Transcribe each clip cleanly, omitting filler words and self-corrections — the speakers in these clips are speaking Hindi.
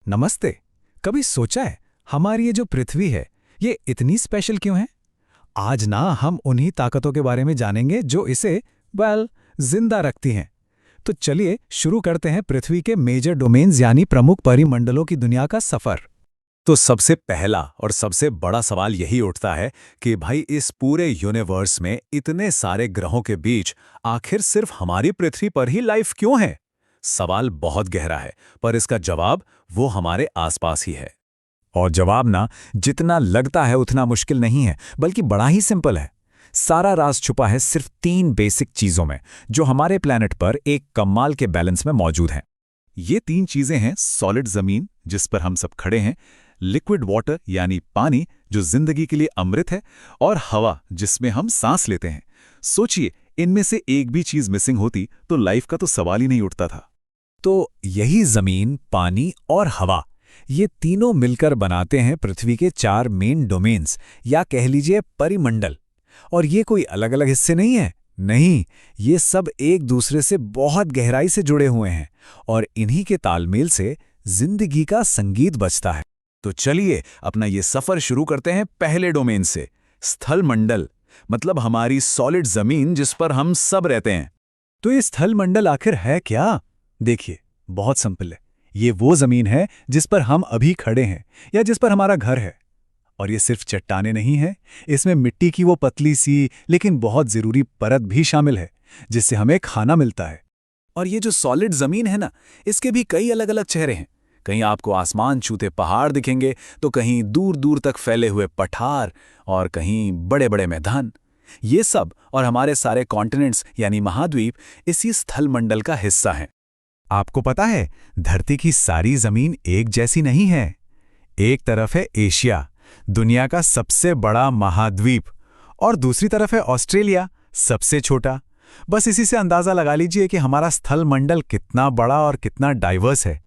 नमस्ते। कभी सोचा है हमारी ये जो पृथ्वी है ये इतनी स्पेशल क्यों है? आज ना हम उन्हीं ताकतों के बारे में जानेंगे जो इसे जिंदा रखती हैं। तो चलिए शुरू करते हैं पृथ्वी के मेजर डोमेन्स यानी प्रमुख परिमंडलों की दुनिया का सफर। तो सबसे पहला और सबसे बड़ा सवाल यही उठता है कि भाई इस पूरे यूनिवर्स में इतने सारे ग्रहों के बीच आखिर सिर्फ हमारी पृथ्वी पर ही लाइफ क्यों है? सवाल बहुत गहरा है, पर इसका जवाब वो हमारे आसपास ही है। और जवाब ना जितना लगता है उतना मुश्किल नहीं है, बल्कि बड़ा ही सिंपल है। सारा राज छुपा है सिर्फ 3 बेसिक चीजों में, जो हमारे प्लैनेट पर एक कमाल के बैलेंस में मौजूद हैं। ये 3 चीजें हैं: सॉलिड जमीन जिस पर हम सब खड़े हैं, लिक्विड वाटर यानी पानी जो जिंदगी के लिए अमृत है, और हवा जिसमें हम सांस लेते हैं। सोचिए, इनमें से एक भी चीज मिसिंग होती तो लाइफ का तो सवाल ही नहीं उठता था। तो यही जमीन, पानी और हवा, ये तीनों मिलकर बनाते हैं पृथ्वी के 4 मेन डोमेन्स या कह लीजिए परिमंडल। और ये कोई अलग अलग हिस्से नहीं है, नहीं, ये सब एक दूसरे से बहुत गहराई से जुड़े हुए हैं और इन्हीं के तालमेल से जिंदगी का संगीत बजता है। तो चलिए अपना ये सफर शुरू करते हैं पहले डोमेन से, स्थल मंडल, मतलब हमारी सॉलिड जमीन जिस पर हम सब रहते हैं। तो ये स्थल मंडल आखिर है क्या? देखिए, बहुत सिंपल है। ये वो जमीन है जिस पर हम अभी खड़े हैं या जिस पर हमारा घर है। और ये सिर्फ चट्टाने नहीं हैं, इसमें मिट्टी की वो पतली सी लेकिन बहुत जरूरी परत भी शामिल है जिससे हमें खाना मिलता है। और ये जो सॉलिड जमीन है ना, इसके भी कई अलग अलग चेहरे हैं। कहीं आपको आसमान छूते पहाड़ दिखेंगे, तो कहीं दूर दूर तक फैले हुए पठार, और कहीं बड़े बड़े मैदान। ये सब और हमारे सारे कॉन्टिनेंट्स यानी महाद्वीप इसी स्थल मंडल का हिस्सा हैं। आपको पता है, धरती की सारी जमीन एक जैसी नहीं है। एक तरफ है एशिया, दुनिया का सबसे बड़ा महाद्वीप, और दूसरी तरफ है ऑस्ट्रेलिया, सबसे छोटा। बस इसी से अंदाजा लगा लीजिए कि हमारा स्थल मंडल कितना बड़ा और कितना डाइवर्स है।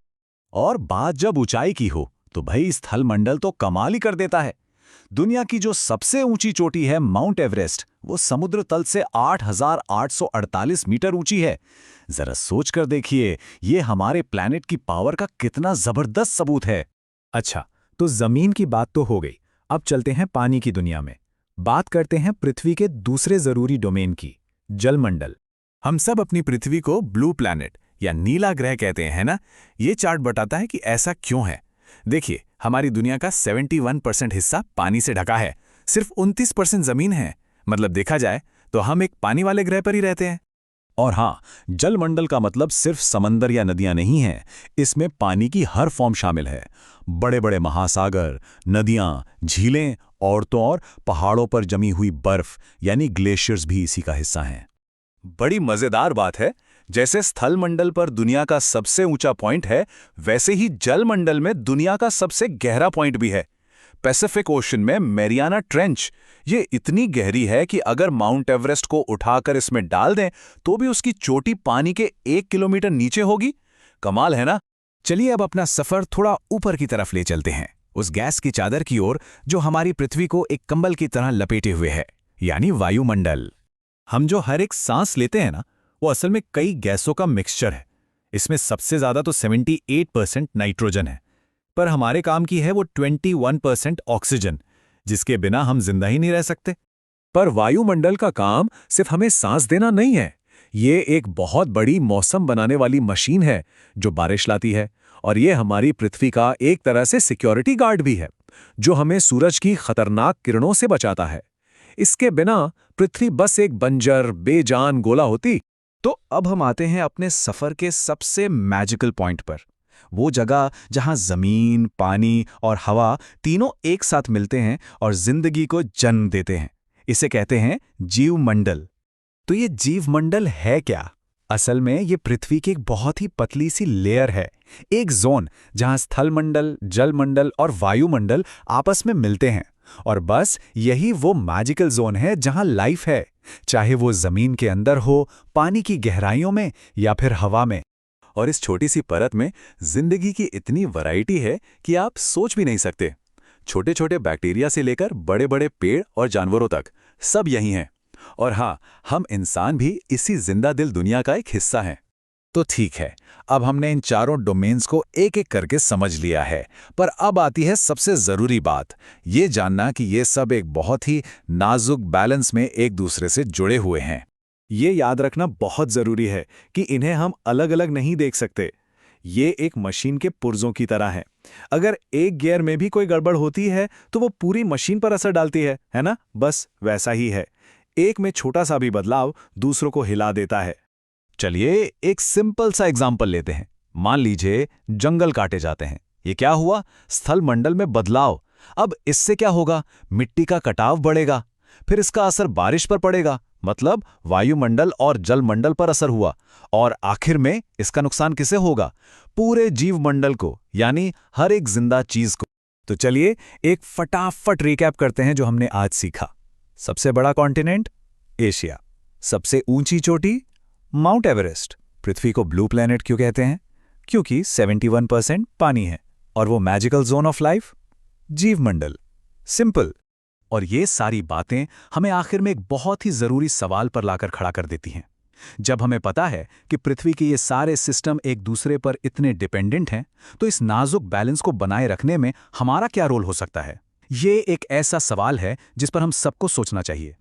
और बात जब ऊंचाई की हो तो भाई स्थल मंडल तो कमाल ही कर देता है। दुनिया की जो सबसे ऊंची चोटी है माउंट एवरेस्ट, वो समुद्र तल से 8,848 मीटर ऊंची है। जरा सोच कर देखिए, ये हमारे प्लैनेट की पावर का कितना जबरदस्त सबूत है। अच्छा, तो जमीन की बात तो हो गई, अब चलते हैं पानी की दुनिया में। बात करते हैं पृथ्वी के दूसरे जरूरी डोमेन की, जलमंडल। हम सब अपनी पृथ्वी को ब्लू प्लैनेट या नीला ग्रह कहते हैं ना। ये चार्ट बताता है कि ऐसा क्यों है। देखिए, हमारी दुनिया का 71% हिस्सा पानी से ढका है, सिर्फ 29% जमीन है। मतलब देखा जाए तो हम एक पानी वाले ग्रह पर ही रहते हैं। और हाँ, जलमंडल का मतलब सिर्फ समंदर या नदियां नहीं हैं, इसमें पानी की हर फॉर्म शामिल है। बड़े बड़े महासागर, नदियां, झीलें, और तो और पहाड़ों पर जमी हुई बर्फ यानी ग्लेशियर्स भी इसी का हिस्सा हैं। बड़ी मजेदार बात है, जैसे स्थल मंडल पर दुनिया का सबसे ऊंचा पॉइंट है, वैसे ही जल मंडल में दुनिया का सबसे गहरा पॉइंट भी है। पैसिफिक ओशन में मैरियाना ट्रेंच, ये इतनी गहरी है कि अगर माउंट एवरेस्ट को उठाकर इसमें डाल दें तो भी उसकी चोटी पानी के 1 किलोमीटर नीचे होगी। कमाल है ना। चलिए अब अपना सफर थोड़ा ऊपर की तरफ ले चलते हैं, उस गैस की चादर की ओर जो हमारी पृथ्वी को एक कंबल की तरह लपेटे हुए है, यानी वायुमंडल। हम जो हर एक सांस लेते हैं ना, वो असल में कई गैसों का मिक्सचर है। इसमें सबसे ज्यादा तो 78% नाइट्रोजन है, पर हमारे काम की है वो 21% ऑक्सीजन, जिसके बिना हम जिंदा ही नहीं रह सकते। पर वायुमंडल का काम सिर्फ हमें सांस देना नहीं है, ये एक बहुत बड़ी मौसम बनाने वाली मशीन है जो बारिश लाती है। और ये हमारी पृथ्वी का एक तरह से सिक्योरिटी गार्ड भी है, जो हमें सूरज की खतरनाक किरणों से बचाता है। इसके बिना पृथ्वी बस एक बंजर बेजान गोला होती। तो अब हम आते हैं अपने सफर के सबसे मैजिकल पॉइंट पर, वो जगह जहां जमीन, पानी और हवा तीनों एक साथ मिलते हैं और जिंदगी को जन्म देते हैं। इसे कहते हैं जीवमंडल। तो ये जीवमंडल है क्या? असल में ये पृथ्वी की एक बहुत ही पतली सी लेयर है, एक जोन जहां स्थलमंडल, जलमंडल और वायुमंडल आपस में मिलते हैं। और बस यही वो मैजिकल जोन है जहां लाइफ है, चाहे वो जमीन के अंदर हो, पानी की गहराइयों में या फिर हवा में। और इस छोटी सी परत में जिंदगी की इतनी वैरायटी है कि आप सोच भी नहीं सकते। छोटे छोटे बैक्टीरिया से लेकर बड़े बड़े पेड़ और जानवरों तक सब यही हैं। और हाँ, हम इंसान भी इसी जिंदा दिल दुनिया का एक हिस्सा हैं। तो ठीक है, अब हमने इन चारों डोमेन्स को एक एक करके समझ लिया है, पर अब आती है सबसे ज़रूरी बात, ये जानना कि ये सब एक बहुत ही नाजुक बैलेंस में एक दूसरे से जुड़े हुए हैं। ये याद रखना बहुत ज़रूरी है कि इन्हें हम अलग अलग नहीं देख सकते। ये एक मशीन के पुर्जों की तरह है। अगर एक गियर में भी कोई गड़बड़ होती है तो वो पूरी मशीन पर असर डालती है ना? बस वैसा ही है। एक में छोटा सा भी बदलाव दूसरों को हिला देता है। चलिए एक सिंपल सा एग्जाम्पल लेते हैं। मान लीजिए जंगल काटे जाते हैं। ये क्या हुआ? स्थल मंडल में बदलाव। अब इससे क्या होगा? मिट्टी का कटाव बढ़ेगा, फिर इसका असर बारिश पर पड़ेगा, मतलब वायुमंडल और जलमंडल पर असर हुआ, और आखिर में इसका नुकसान किसे होगा? पूरे जीवमंडल को, यानी हर एक जिंदा चीज को। तो चलिए एक फटाफट रिकैप करते हैं जो हमने आज सीखा। सबसे बड़ा कॉन्टिनेंट एशिया, सबसे ऊंची चोटी माउंट एवरेस्ट। पृथ्वी को ब्लू प्लैनेट क्यों कहते हैं? क्योंकि 71% पानी है। और वो मैजिकल जोन ऑफ लाइफ जीवमंडल। सिंपल। और ये सारी बातें हमें आखिर में एक बहुत ही जरूरी सवाल पर लाकर खड़ा कर देती हैं। जब हमें पता है कि पृथ्वी के ये सारे सिस्टम एक दूसरे पर इतने डिपेंडेंट हैं, तो इस नाजुक बैलेंस को बनाए रखने में हमारा क्या रोल हो सकता है? ये एक ऐसा सवाल है जिस पर हम सबको सोचना चाहिए।